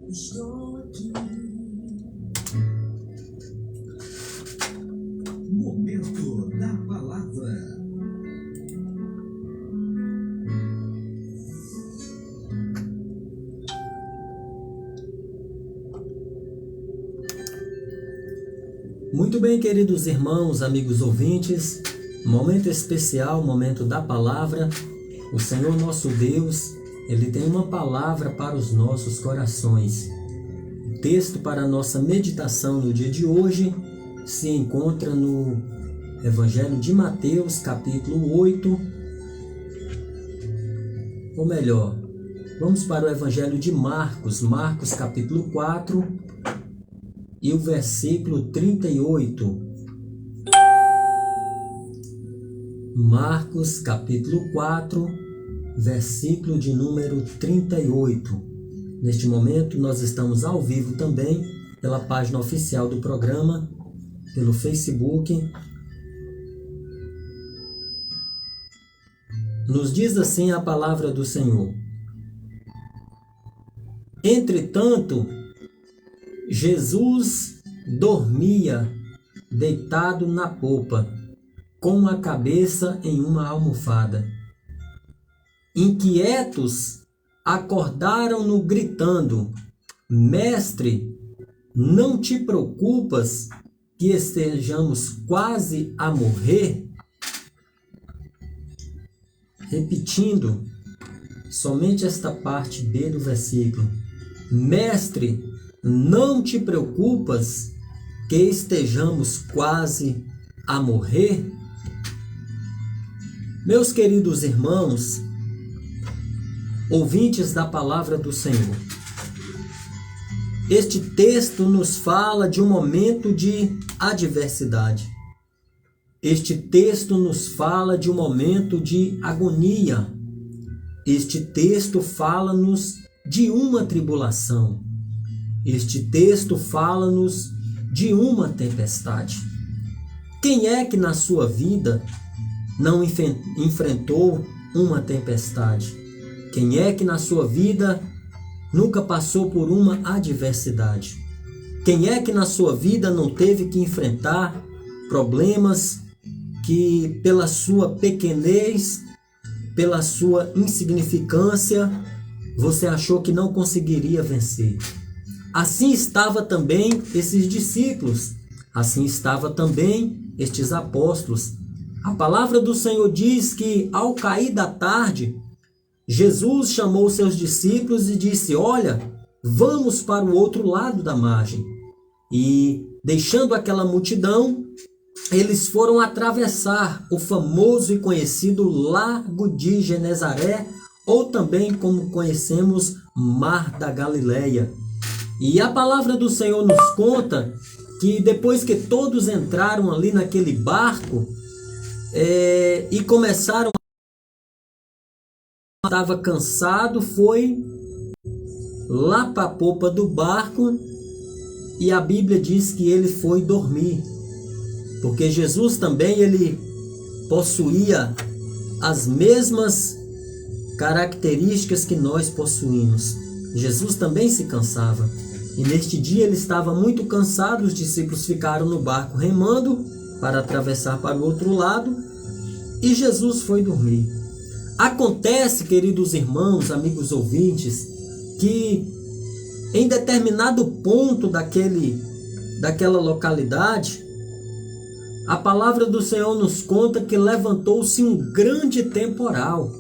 Estou aqui. Momento da palavra. Muito bem, queridos irmãos, amigos ouvintes, momento especial, momento da palavra. O Senhor nosso Deus, Ele tem uma palavra para os nossos corações. O texto para a nossa meditação no dia de hoje se encontra no Evangelho de Mateus, capítulo 8. Ou melhor, vamos para o Evangelho de Marcos, capítulo 4, e o versículo 38. Marcos, capítulo 4, versículo de número 38. Neste momento, nós estamos ao vivo também pela página oficial do programa, pelo Facebook. Nos diz assim a palavra do Senhor: Entretanto, Jesus dormia deitado na popa, com a cabeça em uma almofada. Inquietos, acordaram-no gritando: Mestre, não te preocupas que estejamos quase a morrer? Repetindo somente esta parte B do versículo: Mestre, não te preocupas que estejamos quase a morrer? Meus queridos irmãos, ouvintes da palavra do Senhor, este texto nos fala de um momento de adversidade. Este texto nos fala de um momento de agonia. Este texto fala-nos de uma tribulação. Este texto fala-nos de uma tempestade. Quem é que na sua vida não enfrentou uma tempestade? Quem é que na sua vida nunca passou por uma adversidade? Quem é que na sua vida não teve que enfrentar problemas que pela sua pequenez, pela sua insignificância, você achou que não conseguiria vencer? Assim estava também esses discípulos, assim estava também estes apóstolos. A palavra do Senhor diz que ao cair da tarde, Jesus chamou seus discípulos e disse: Olha, vamos para o outro lado da margem. E deixando aquela multidão, eles foram atravessar o famoso e conhecido Lago de Genezaré, ou também como conhecemos, Mar da Galileia. E a palavra do Senhor nos conta que depois que todos entraram ali naquele barco e começaram, estava cansado, foi lá para a popa do barco e a Bíblia diz que ele foi dormir. Porque Jesus também ele possuía as mesmas características que nós possuímos. Jesus também se cansava. E neste dia ele estava muito cansado, os discípulos ficaram no barco remando para atravessar para o outro lado e Jesus foi dormir. Acontece, queridos irmãos, amigos ouvintes, que em determinado ponto daquela localidade, a palavra do Senhor nos conta que levantou-se um grande temporal,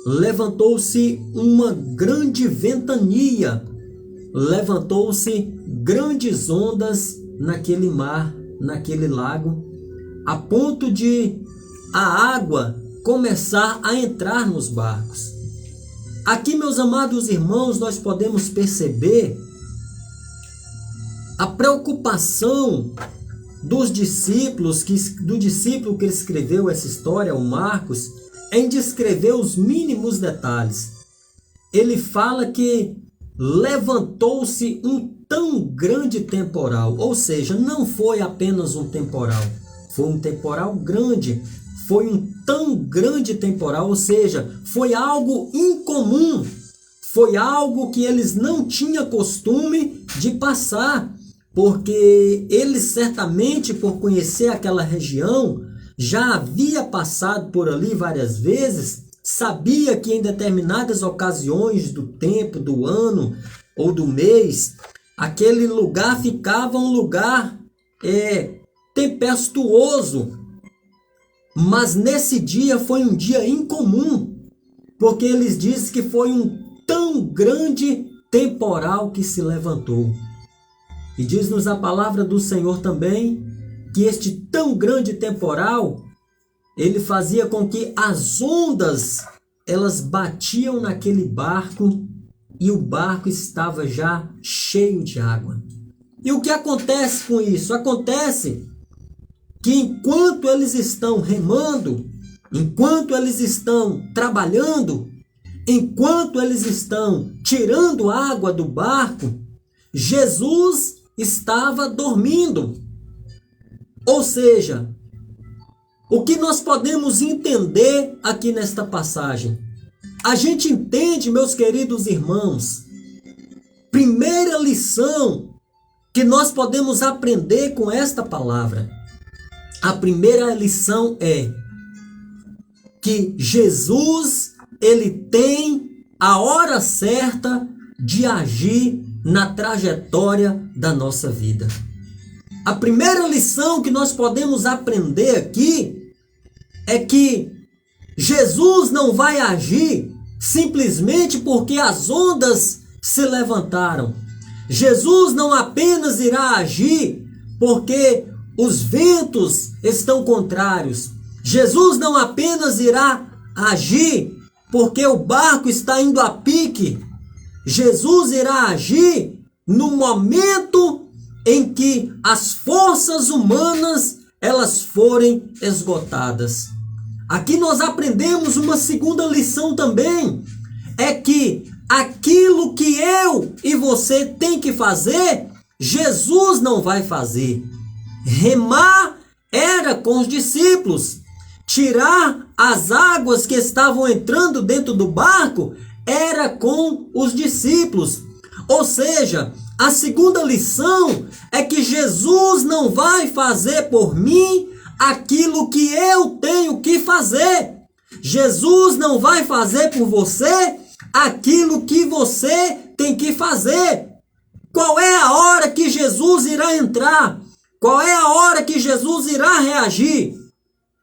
levantou-se uma grande ventania, levantou-se grandes ondas naquele mar, naquele lago, a ponto de a água começar a entrar nos barcos. Aqui, meus amados irmãos, nós podemos perceber a preocupação do discípulo que escreveu essa história, o Marcos, em descrever os mínimos detalhes. Ele fala que levantou-se um tão grande temporal, ou seja, não foi apenas um temporal, foi um temporal grande, foi um tão grande temporal, ou seja, foi algo incomum, foi algo que eles não tinham costume de passar, porque eles certamente, por conhecer aquela região, já havia passado por ali várias vezes, sabia que em determinadas ocasiões do tempo, do ano ou do mês, aquele lugar ficava um lugar tempestuoso. Mas nesse dia foi um dia incomum, porque eles dizem que foi um tão grande temporal que se levantou. E diz-nos a palavra do Senhor também que este tão grande temporal, ele fazia com que as ondas, elas batiam naquele barco e o barco estava já cheio de água. E o que acontece com isso? Acontece que enquanto eles estão remando, enquanto eles estão trabalhando, enquanto eles estão tirando água do barco, Jesus estava dormindo. Ou seja, o que nós podemos entender aqui nesta passagem? A gente entende, meus queridos irmãos, primeira lição que nós podemos aprender com esta palavra. A primeira lição é que Jesus, ele tem a hora certa de agir na trajetória da nossa vida. A primeira lição que nós podemos aprender aqui é que Jesus não vai agir simplesmente porque as ondas se levantaram. Jesus não apenas irá agir porque os ventos estão contrários. Jesus não apenas irá agir porque o barco está indo a pique. Jesus irá agir no momento em que as forças humanas elas forem esgotadas. Aqui nós aprendemos uma segunda lição também, é que aquilo que eu e você tem que fazer, Jesus não vai fazer. Remar era com os discípulos. Tirar as águas que estavam entrando dentro do barco era com os discípulos. Ou seja, a segunda lição é que Jesus não vai fazer por mim aquilo que eu tenho que fazer. Jesus não vai fazer por você aquilo que você tem que fazer. Qual é a hora que Jesus irá entrar? Qual é a hora que Jesus irá reagir?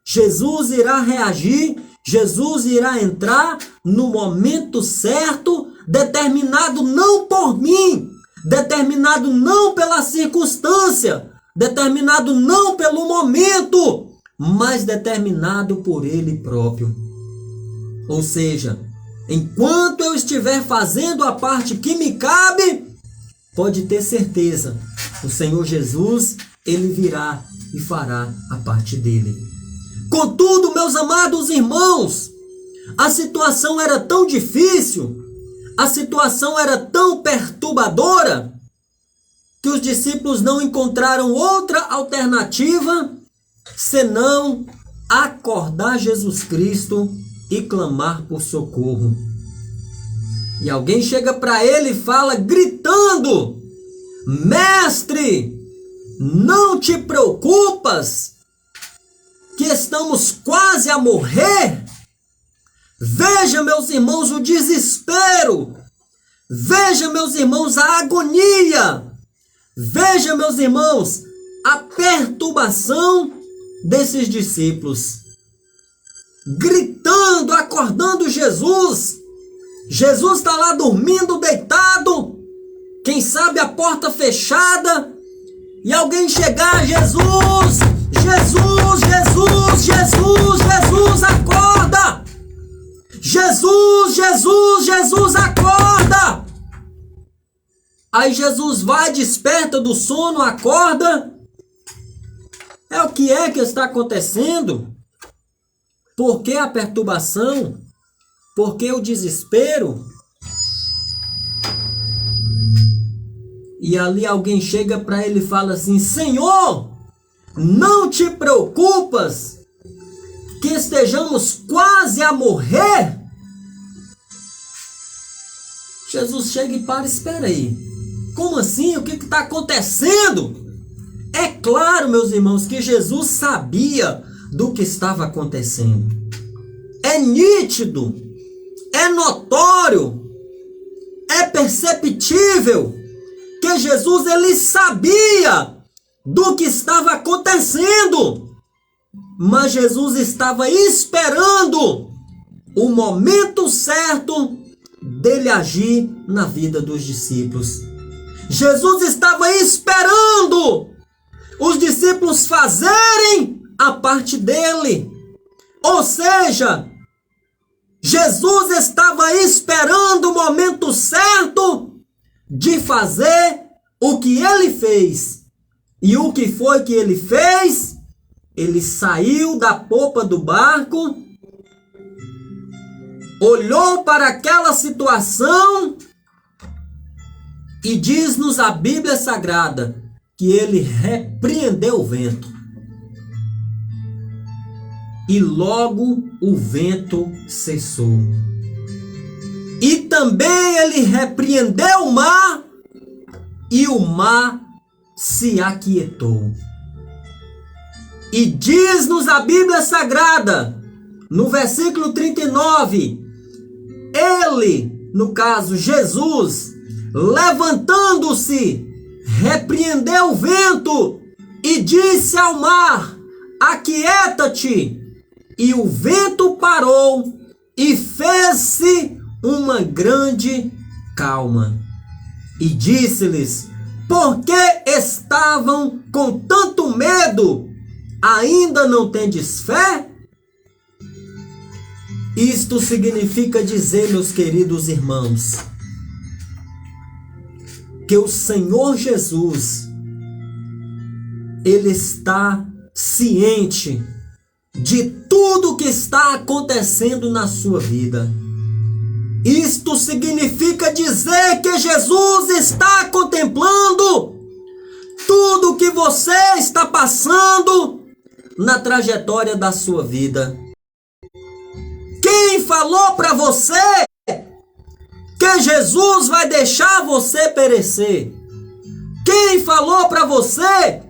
Jesus irá reagir, Jesus irá entrar no momento certo, determinado não por mim, determinado não pela circunstância, determinado não pelo momento, mas determinado por Ele próprio. Ou seja, enquanto eu estiver fazendo a parte que me cabe, pode ter certeza, o Senhor Jesus, Ele virá e fará a parte dele. Contudo, meus amados irmãos, a situação era tão difícil, a situação era tão perturbadora, que os discípulos não encontraram outra alternativa senão acordar Jesus Cristo e clamar por socorro. E alguém chega para ele e fala gritando: Mestre, não te preocupas que estamos quase a morrer? Veja, meus irmãos, o desespero. Veja, meus irmãos, a agonia. Veja, meus irmãos, a perturbação desses discípulos. Gritando, acordando Jesus. Jesus está lá dormindo, deitado. Quem sabe a porta fechada. E alguém chegar: Jesus, Jesus, Jesus, Jesus, Jesus, acorda! Jesus, Jesus, Jesus, acorda! Aí Jesus vai, desperta do sono, acorda. O que está acontecendo? Por que a perturbação? Por que o desespero? E ali alguém chega para ele e fala assim: Senhor, não te preocupas que estejamos quase a morrer? Jesus chega e para, espera aí. Como assim? O que está acontecendo? É claro, meus irmãos, que Jesus sabia do que estava acontecendo. É nítido, é notório, é perceptível que Jesus ele sabia do que estava acontecendo. Mas Jesus estava esperando o momento certo dele agir na vida dos discípulos. Jesus estava esperando os discípulos fazerem a parte dele. Ou seja, Jesus estava esperando o momento certo de fazer o que ele fez. E o que foi que ele fez? Ele saiu da popa do barco, olhou para aquela situação e diz-nos a Bíblia Sagrada que ele repreendeu o vento. E logo o vento cessou. E também ele repreendeu o mar, e o mar se aquietou. E diz-nos a Bíblia Sagrada, no versículo 39, ele, no caso Jesus, levantando-se, repreendeu o vento e disse ao mar: aquieta-te. E o vento parou e fez-se uma grande calma. E disse-lhes: por que estavam com tanto medo? Ainda não tendes fé? Isto significa dizer, meus queridos irmãos, que o Senhor Jesus, ele está ciente de tudo que está acontecendo na sua vida. Isto significa dizer que Jesus está contemplando tudo que você está passando na trajetória da sua vida. Quem falou para você que Jesus vai deixar você perecer? Quem falou para você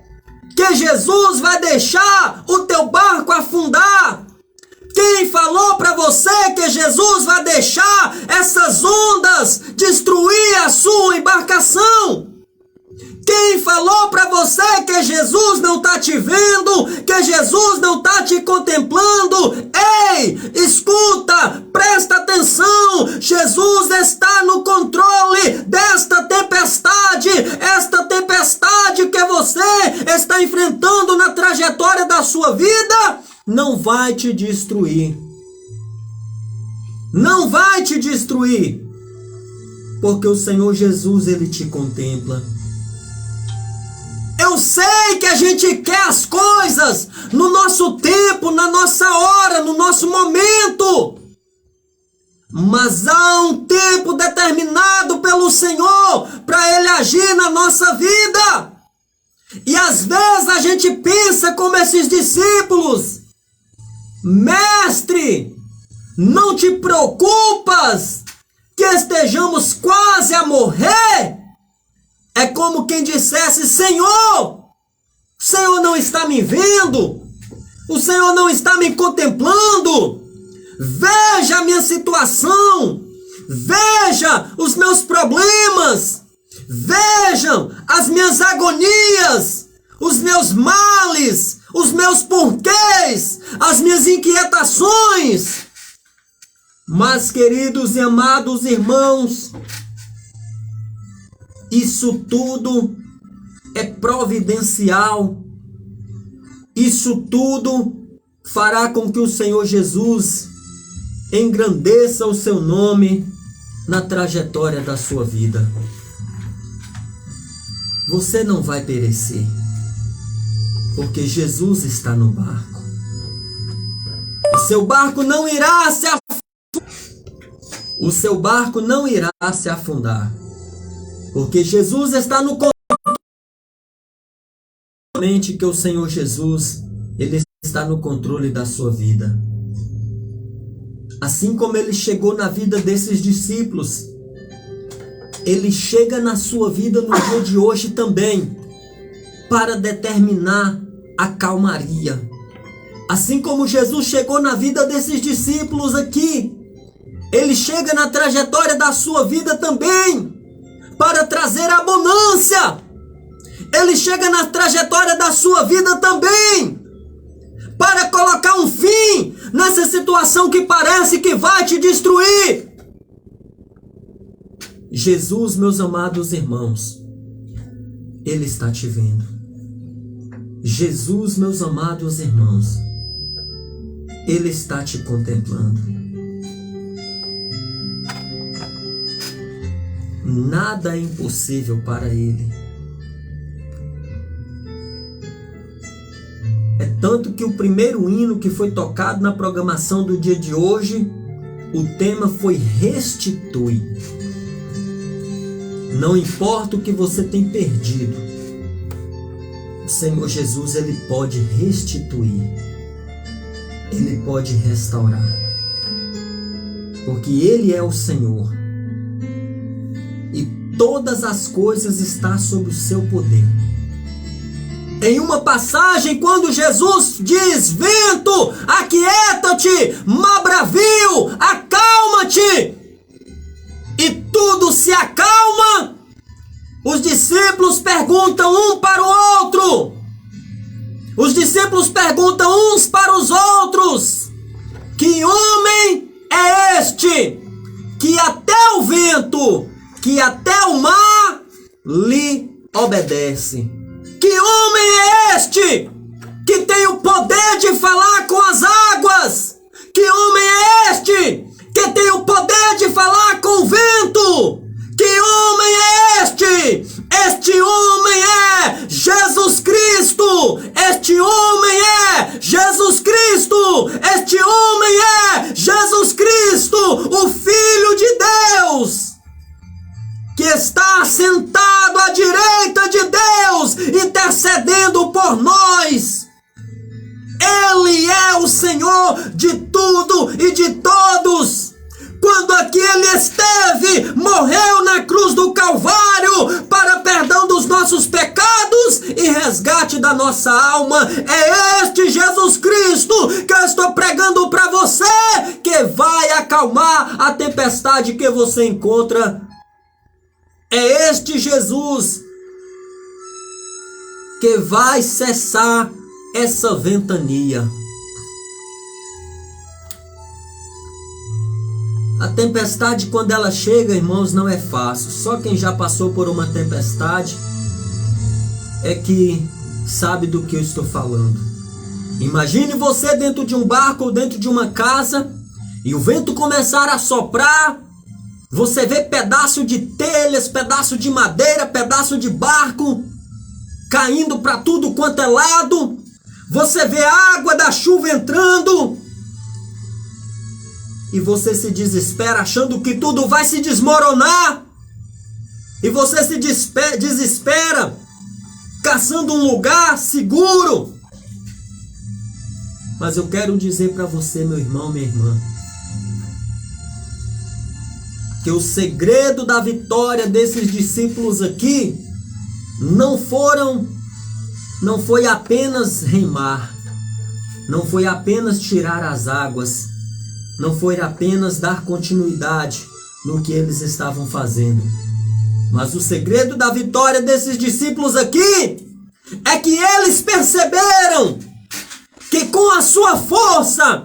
que Jesus vai deixar o teu barco afundar? Quem falou para você que Jesus vai deixar essas ondas destruir a sua embarcação? Quem falou para você que Jesus não está te vendo, que Jesus não está te contemplando? Ei, escuta, presta atenção, Jesus está no controle desta tempestade, esta tempestade que você está enfrentando na trajetória da sua vida não vai te destruir. Não vai te destruir, porque o Senhor Jesus, ele te contempla. Eu sei que a gente quer as coisas no nosso tempo, na nossa hora, no nosso momento. Mas há um tempo determinado pelo Senhor para Ele agir na nossa vida. E às vezes a gente pensa como esses discípulos: mestre, não te preocupas que estejamos quase a morrer? É como quem dissesse: Senhor, o Senhor não está me vendo? O Senhor não está me contemplando? Veja a minha situação, veja os meus problemas, vejam as minhas agonias, os meus males, os meus porquês, as minhas inquietações. Mas, queridos e amados irmãos, isso tudo é providencial. Isso tudo fará com que o Senhor Jesus engrandeça o seu nome na trajetória da sua vida. Você não vai perecer, porque Jesus está no barco. O seu barco não irá se afundar. O seu barco não irá se afundar, porque Jesus está no controle. Que o Senhor Jesus, ele está no controle da sua vida. Assim como ele chegou na vida desses discípulos, ele chega na sua vida no dia de hoje também para determinar a calmaria. Assim como Jesus chegou na vida desses discípulos aqui, ele chega na trajetória da sua vida também para trazer abundância. Ele chega na trajetória da sua vida também para colocar um fim nessa situação que parece que vai te destruir. Jesus, meus amados irmãos, ele está te vendo. Jesus, meus amados irmãos, ele está te contemplando. Nada é impossível para ele. É tanto que o primeiro hino que foi tocado na programação do dia de hoje, o tema foi Restitui. Não importa o que você tem perdido, o Senhor Jesus, ele pode restituir, ele pode restaurar, porque ele é o Senhor e todas as coisas estão sob o seu poder. Em uma passagem, quando Jesus diz: vento, aquieta-te, mar bravio, acalma-te, e tudo se acalma, os discípulos perguntam um para o outro. Os discípulos perguntam uns para os outros: que homem é este, que até o vento, que até o mar lhe obedece? Que homem é este, que tem o poder de falar com as águas? Que homem é este, que tem o poder de falar com o vento? Que homem é este? Este homem é Jesus Cristo! Este homem é Jesus Cristo! Este homem é Jesus Cristo, o Filho de Deus, que está sentado à direita de Deus, intercedendo por nós. Ele é o Senhor de tudo e de todos. Quando aqui ele esteve, morreu na cruz do Calvário para perdão dos nossos pecados e resgate da nossa alma. É este Jesus Cristo que eu estou pregando para você, que vai acalmar a tempestade que você encontra. É este Jesus que vai cessar essa ventania. A tempestade, quando ela chega, irmãos, não é fácil. Só quem já passou por uma tempestade é que sabe do que eu estou falando. Imagine você dentro de um barco ou dentro de uma casa e o vento começar a soprar. Você vê pedaço de telhas, pedaço de madeira, pedaço de barco caindo para tudo quanto é lado. Você vê a água da chuva entrando e você se desespera achando que tudo vai se desmoronar. E você se desespera caçando um lugar seguro. Mas eu quero dizer para você, meu irmão, minha irmã, que o segredo da vitória desses discípulos aqui não foi apenas remar, não foi apenas tirar as águas, não foi apenas dar continuidade no que eles estavam fazendo. Mas o segredo da vitória desses discípulos aqui é que eles perceberam que com a sua força,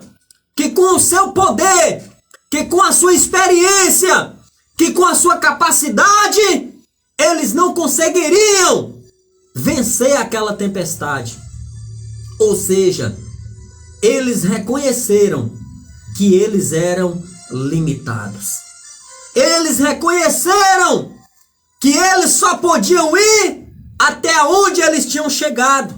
que com o seu poder, que com a sua experiência, que com a sua capacidade, eles não conseguiriam vencer aquela tempestade. Ou seja, eles reconheceram que eles eram limitados. Eles reconheceram que eles só podiam ir até onde eles tinham chegado.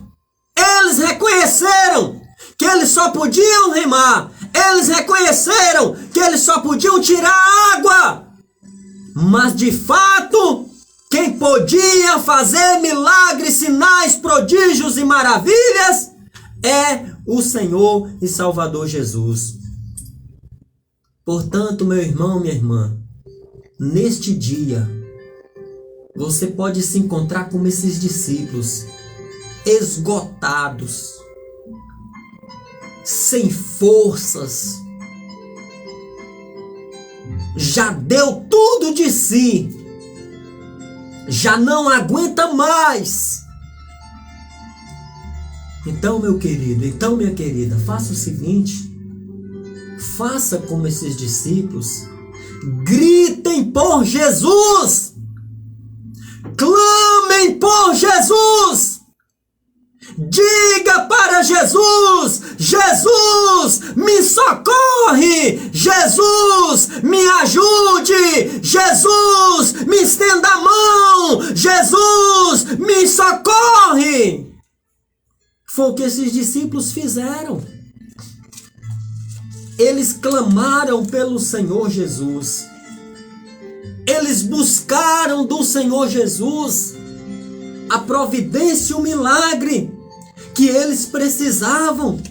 Eles reconheceram que eles só podiam remar. Eles reconheceram que eles só podiam tirar a água. Mas de fato, quem podia fazer milagres, sinais, prodígios e maravilhas é o Senhor e Salvador Jesus. Portanto, meu irmão, minha irmã, neste dia, você pode se encontrar como esses discípulos, esgotados, sem forças, já deu tudo de si, já não aguenta mais. Então, meu querido, então, minha querida, faça o seguinte: faça como esses discípulos, gritem por Jesus, clamem por Jesus, diga para Jesus: Jesus, me socorre, Jesus, me ajude, Jesus, me estenda a mão, Jesus, me socorre. Foi o que esses discípulos fizeram. Eles clamaram pelo Senhor Jesus. Eles buscaram do Senhor Jesus a providência e o milagre que eles precisavam.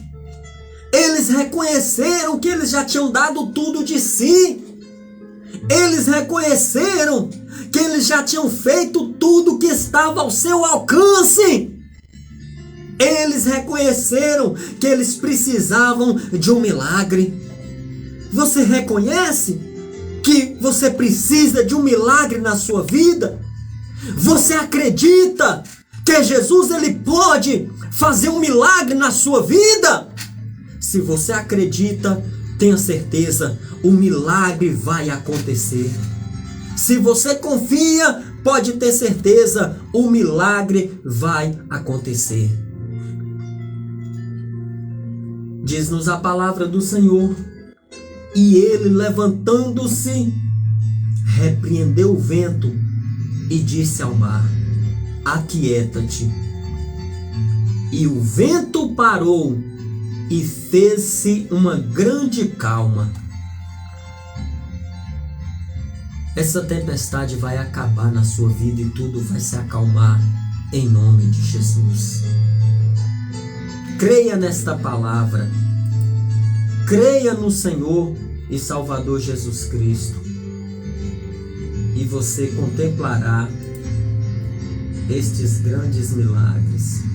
Eles reconheceram que eles já tinham dado tudo de si. Eles reconheceram que eles já tinham feito tudo que estava ao seu alcance. Eles reconheceram que eles precisavam de um milagre. Você reconhece que você precisa de um milagre na sua vida? Você acredita que Jesus ele pode fazer um milagre na sua vida? Se você acredita, tenha certeza, o milagre vai acontecer. Se você confia, pode ter certeza, o milagre vai acontecer. Diz-nos a palavra do Senhor: e ele, levantando-se, repreendeu o vento e disse ao mar: aquieta-te. E o vento parou e fez-se uma grande calma. Essa tempestade vai acabar na sua vida e tudo vai se acalmar em nome de Jesus. Creia nesta palavra. Creia no Senhor e Salvador Jesus Cristo. E você contemplará estes grandes milagres.